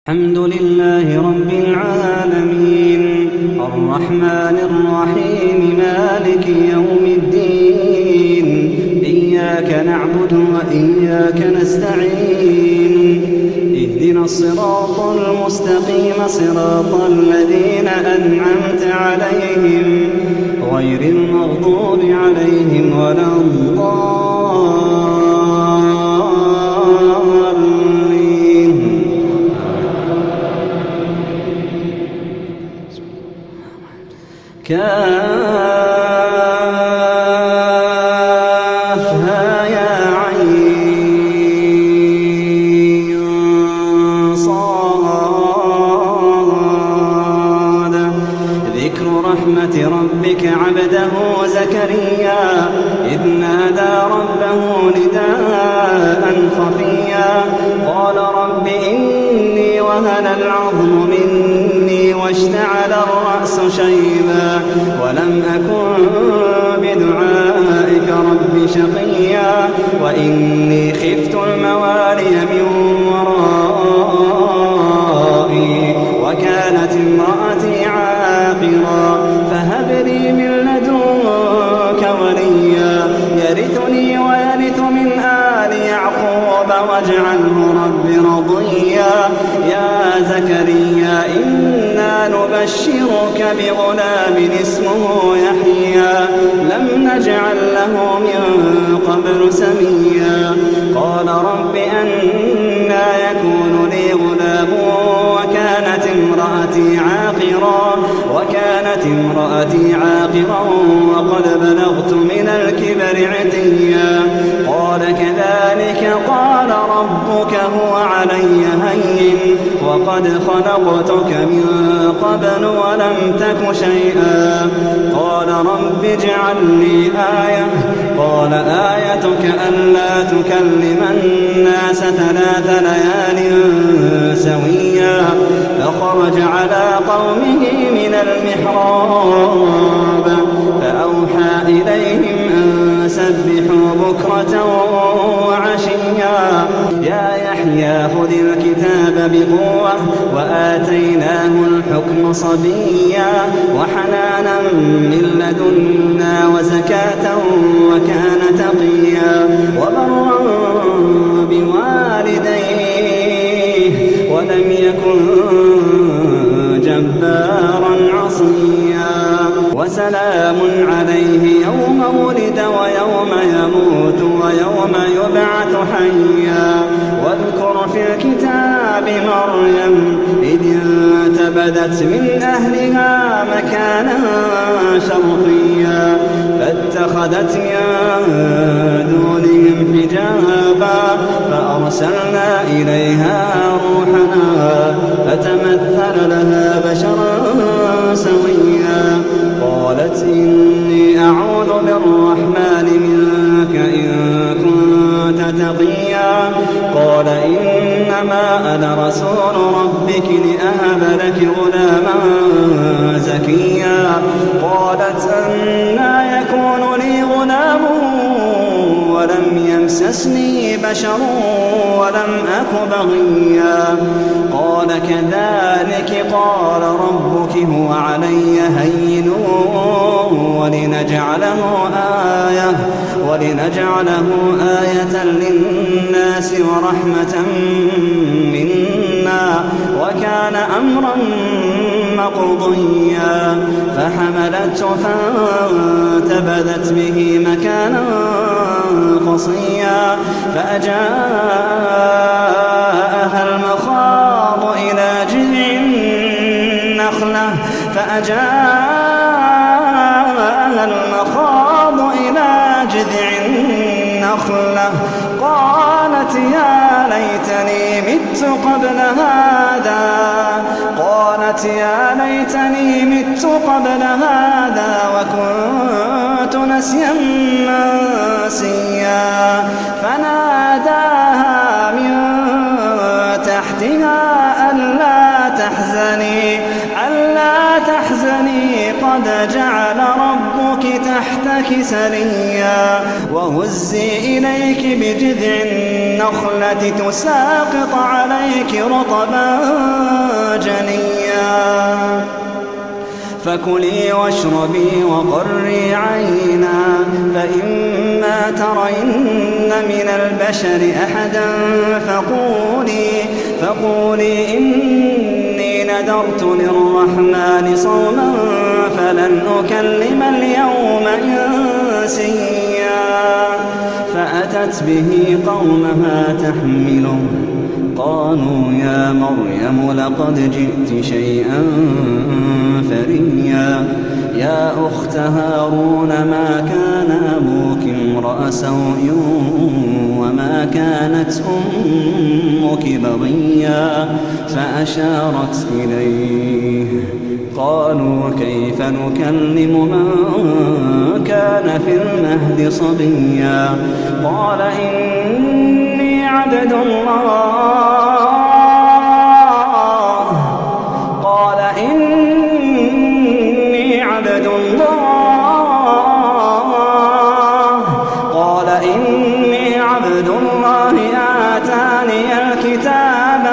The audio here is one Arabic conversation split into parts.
الحمد لله رب العالمين الرحمن الرحيم مالك يوم الدين إياك نعبد وإياك نستعين اهدنا الصراط المستقيم صراط الذين أنعمت عليهم غير المغضوب عليهم ولا الضالين. كافها يا عين صاد ذكر رحمة ربك عبده زكريا إذ نادى ربه نداء خفيا قال رب إني وهن العظم مني واشتعل الرأس شيبا ولم أكن بدعائك رب شقيا وإني خفت الموالي من ورائي وكانت امرأتي عاقرا فهب لي من لدنك وليا يرثني ويرث من آل يعقوب واجعله رب رضيا يا زكريا إنا نبشرك بغلام اسمه يحيى لم نجعل له من قبل سميا قال رب أنى يكون لي غلام وكانت امرأتي عاقرا وقد بلغت من الكبر عتيا قال كذلك قال ربك هو علي هين وقد خلقتك من قبل ولم تك شيئا قال رب اجعل لي آية قال آيتك ألا تكلم الناس 3 ليال سويا فخرج على قومه من المحراب فأوحى إليهم أن سبحوا بكرة وعشيا يا يحيى خذ الكتاب بقوة وآتيناه الحكم صبيا وحنانا من لدنا وزكاة وكان تقيا وبرا بوالديه ولم يكن جبارا عصيا وسلام عليه يوم ولد ويوم يموت ويوم يبعث حيا واذكر في الكتاب مريم إذ انتبذت من أهلها مكانا شرقيا فاتخذت من دونهم حجابا فأرسلنا إليها روحنا فتمثل لها بشرا سويا قالت إني أعوذ بالرحمن منك إن كنت تقيا قال إنما أنا رسول ربك لأهب لك غلاما زكيا قالت أنى يكون لي غلام ولم يمسسني بشر ولم أك بغيا قال كذلك قال ربك هو علي هين ولنجعله آية للناس ورحمة منا وكان أمرا مقضيا فحملته فانتبذت به مكانا قصيا فأجاءها المخاض إلى جذع النخلة قالت يا ليتني مت قبل هذا وكنت نسيا منسيا فناداها من تحتها ألا تحزني قد جعل ربك تحتك سريا وهزي إليك بجذع النخلة تساقط عليك رطبا فكلي واشربي وقري عينا، فإما ترين من البشر أحدا فقولي إني نذرت للرحمن صوما فلن أكلم اليوم إنسيا. فأتت به قومها تحمله، قالوا يا مريم لقد جئت شيئا فريا. يا أخت هارون ما كان أبوك امرأ سوء وما كانت أمك بغيا. فأشارت إليه، قالوا كيف نكلم من كان في المهد صبيا. قال إني عبد الله آتاني الكتاب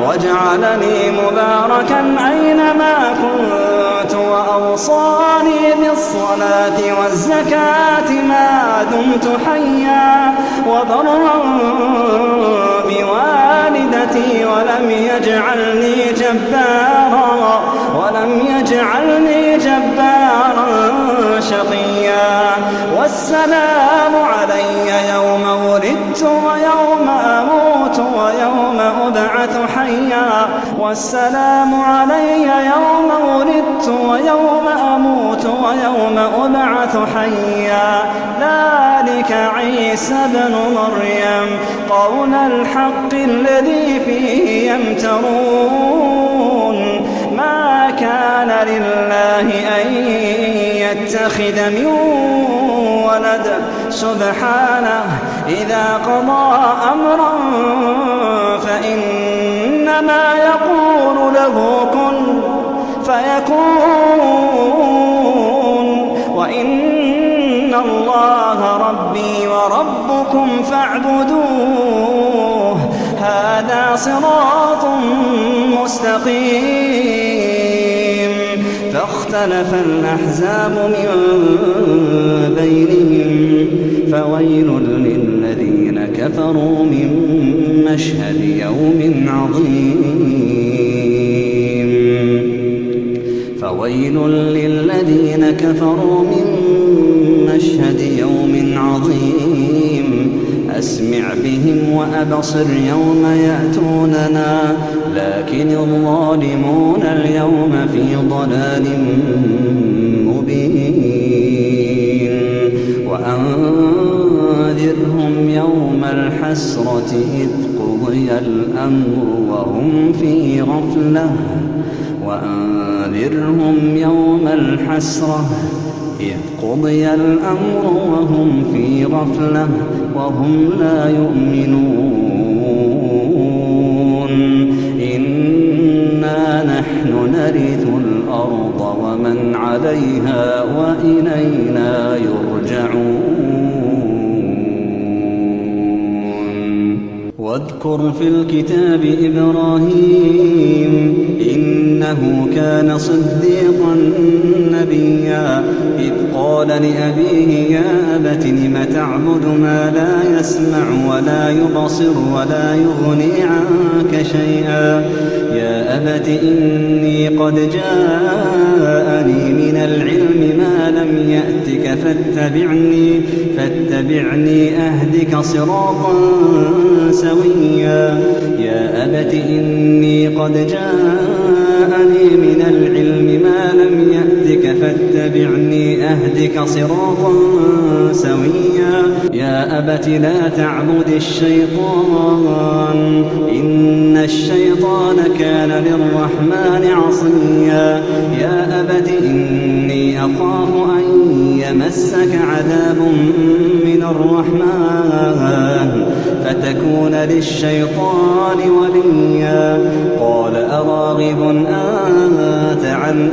وجعلني مباركا أينما كنت وأوصاني بالصلاة والزكاة ما دمت حيا وبرا بوالدتي ولم يجعلني جبارا شقيا. والسلام علي يوم ولدت ويوم أموت ويوم أبعث حيا. والسلام علي يوم ولدت ويوم أموت ويوم أبعث حيا. ذلك عيسى بن مريم قول الحق الذي فيه يمترون. ما كان لله أن يتخذ من ولد سبحانه، إذا قضى أمرا فإنما يقول له كن فيكون. وإن الله ربي وربكم فاعبدوه، هذا صراط مستقيم. فاختلف الأحزاب من بينهم، فويل للذين كفروا من مشهد يوم عظيم. فويل للذين كفروا من مشهد يوم عظيم. أسمع بهم وأبصر يوم يأتوننا، لكن الظالمون اليوم في ضلال مبين. وأنذرهم يوم الحسرة إذ قضي الأمر وهم في غفلة. وأنذرهم يوم الحسرة إذ قضي الأمر وهم في غفلة وهم لا يؤمنون. إنا نحن نرث الأرض ومن عليها وإلينا يرجعون. واذكر في الكتاب إبراهيم إنه كان صديقا نبيا. إذ قال لأبيه يا أبت لم تعبد ما لا يسمع ولا يبصر ولا يغني عنك شيئا. يا أبت إني قد جاءني من العلم ما لم يأتك فاتبعني أهدك صراطا سويا. يا أبت إني قد جاءني من العلم ما لم يأتك فاتبعني أهدك صراطا سويا. يا أبت لا تعبد الشيطان إن الشيطان كان للرحمن عصيا. يا أبت إني أخاف أن يمسك عذاب من الرحمن فتكون للشيطان وليا. قال أراغب أنت عن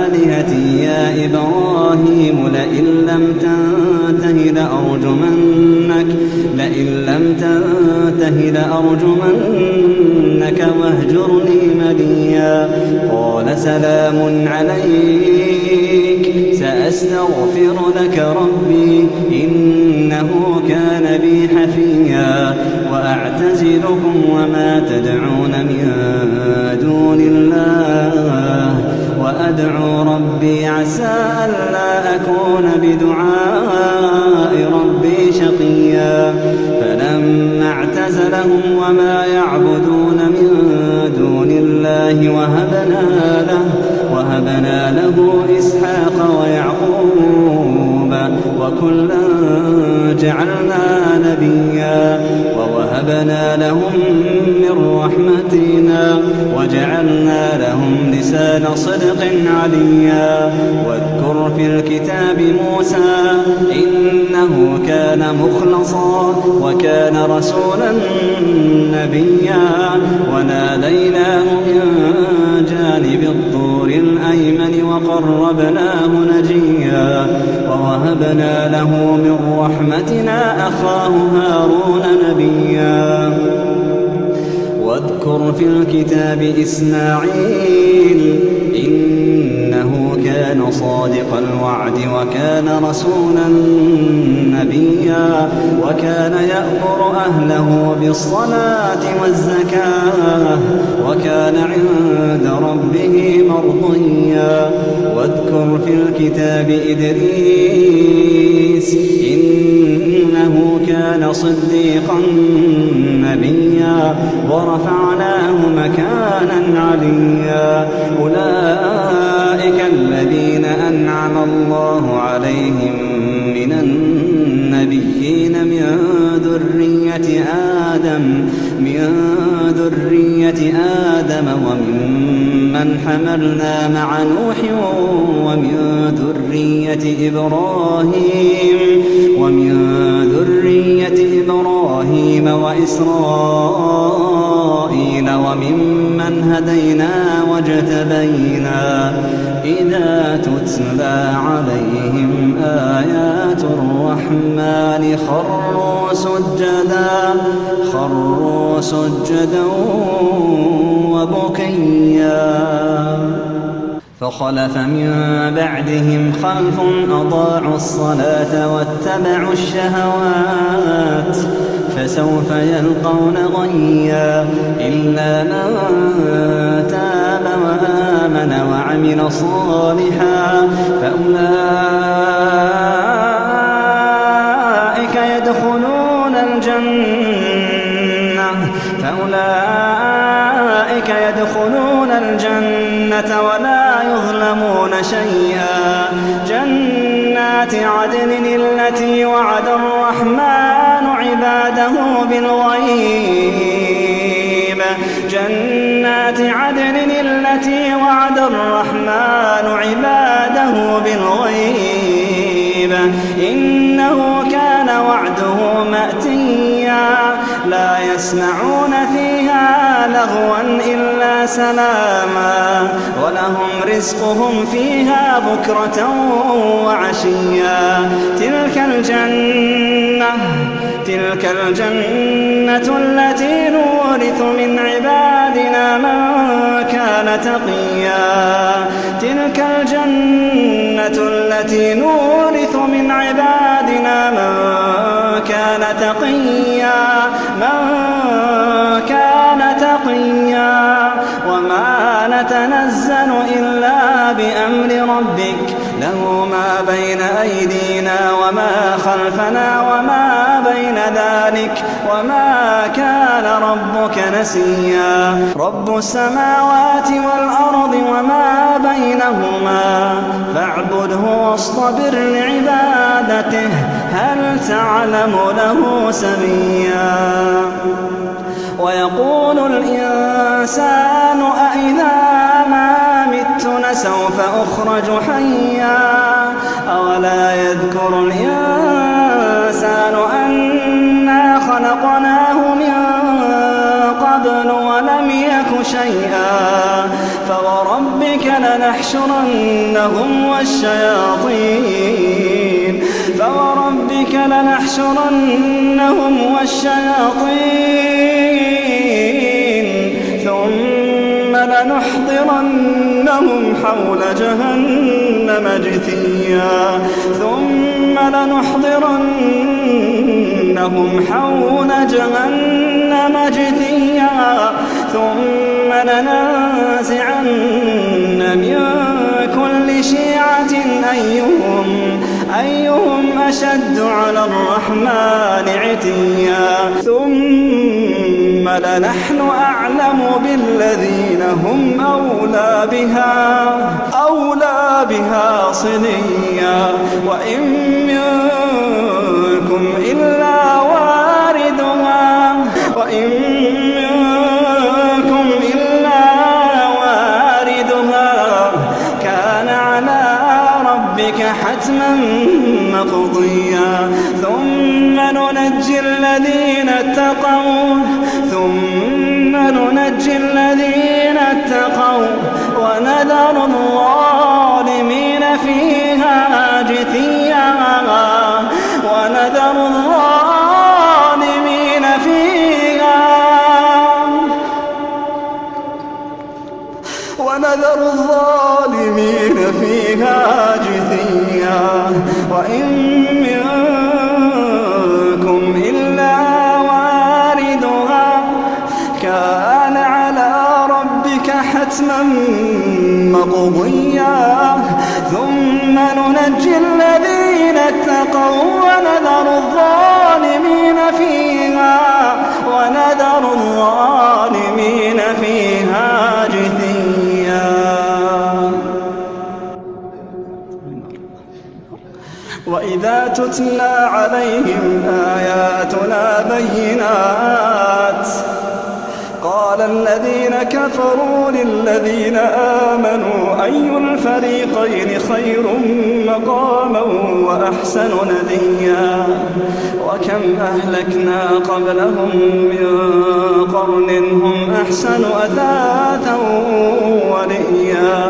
آلهتي يا إبراهيم لئن لم تنته لأرجمنك أطيعنك واهجرني مليا. قال سلام عليك سأستغفر لك ربي إنه كان بي حفيا. وأعتزلكم وما تدعون من دون الله وأدعو ربي عسى ألا أكون بدعاء ربي شقيا. فلما اعتزلهم وما يعبدون من دون الله وهبنا له إسحاق ويعقوب وكلا جعلنا نبيا. ووهبنا لهم من رحمتنا وجعلنا لهم لسان صدق عليا. واذكر في الكتاب موسى إنه كان مخلصا وكان رسولا نبيا. وناديناه من جانب الطور الأيمن وقربناه نجيا. ووهبنا له من رحمتنا أخاه هارون نبيا. واذكر في الكتاب إسماعيل إنه كان صادق الوعد وكان رسولا نبيا. وكان يأمر أهله بالصلاة والزكاة وكان عند ربه مرضيا. واذكر في الكتاب إدريس إنه كان صديقا نبيا. ورفعناه مكانا عليا. أولئك الذين أنعم الله عليهم من النبيين من ذرية آدم ومن حملنا مع نوح ومن ذرية إبراهيم وإسرائيل وممن هدينا واجتبينا. إذا تتلى عليهم آيات الرحمن خروا سجدا وبكيا. فخلف من بعدهم خلف أضاعوا الصلاة واتبعوا الشهوات فسوف يلقون غيا. إلا من تاب وآمن وعمل صالحا فأولئك يدخلون الجنة ولا يظلمون شيئا. جنات عدن التي وعد الرحمن عباده بالغيب. جنات عدن التي وعد الرحمن عباده بالغيب إنه كان وعده مأتيا. لا يسمعون فيها لغوا إلا سلاما ولهم رزقهم فيها بكرة وعشيا. تلك الجنة التي نورث من عبادنا من كان تقيا. تلك الجنة التي نورث من عبادنا من كان تقيا. وما نتنزل إلا بأمر ربك له ما بين أيدينا وما خلفنا وما بين ذلك وما كان ربك نسيا. رب السماوات والأرض وما بينهما فاعبده واصطبر لعبادته هل تعلم له سميا. ويقول الإنسان أإذا ما مت لسوف أخرج حيا. أولا يذكر الإنسان أنا خلقناه من قبل ولم يك شيئا. فوربك لنحشرنهم والشياطين لنحضرنهم حول جهنم جثيا ثم لنحضرنهم حول جهنم جثيا ثم لننزعن من كل شيعة أيهم أشد على الرحمن عتيا ثم لنحن أعلم بالذين هم أولى بها صليا وإن منكم إلا واردها كان على ربك حتما مقضيا ثم ننجي الذين اتقوا ونذر الظالمين فيها جثيا ونذر الظالمين فيها جثيا وإن منكم إلا واردها كان على ربك حتما مقضيا ثم ننجي الذين اتقوا ونذر الظالمين فيها جثيا. وإذا تتلى عليهم آياتنا بينات قال الذين كفروا للذين آمنوا أي الفريقين خير مقاما وأحسن نديا وكم أهلكنا قبلهم من قرن هم أحسن أثاثا ورئيا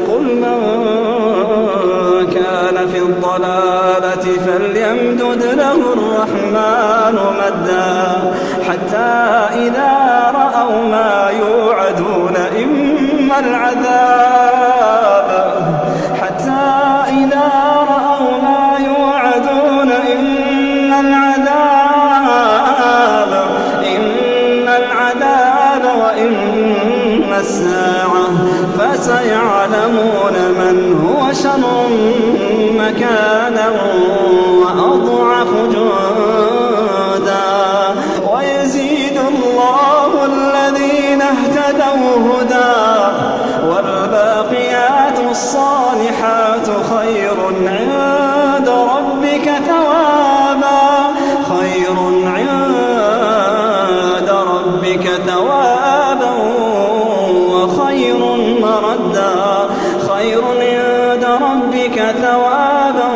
قل من كان في الضلالة فليمدد له الرحمن مدا حتى إذا رأوا ما يوعدون إما العذاب وإما الساعة فسيعلمون من هو شر مكانا وأضعف جندا ويزيد الله الذين اهتدوا هدى والباقيات الصالحات خير عند ربك ثوابا وخير مردا خير عند ربك ثوابا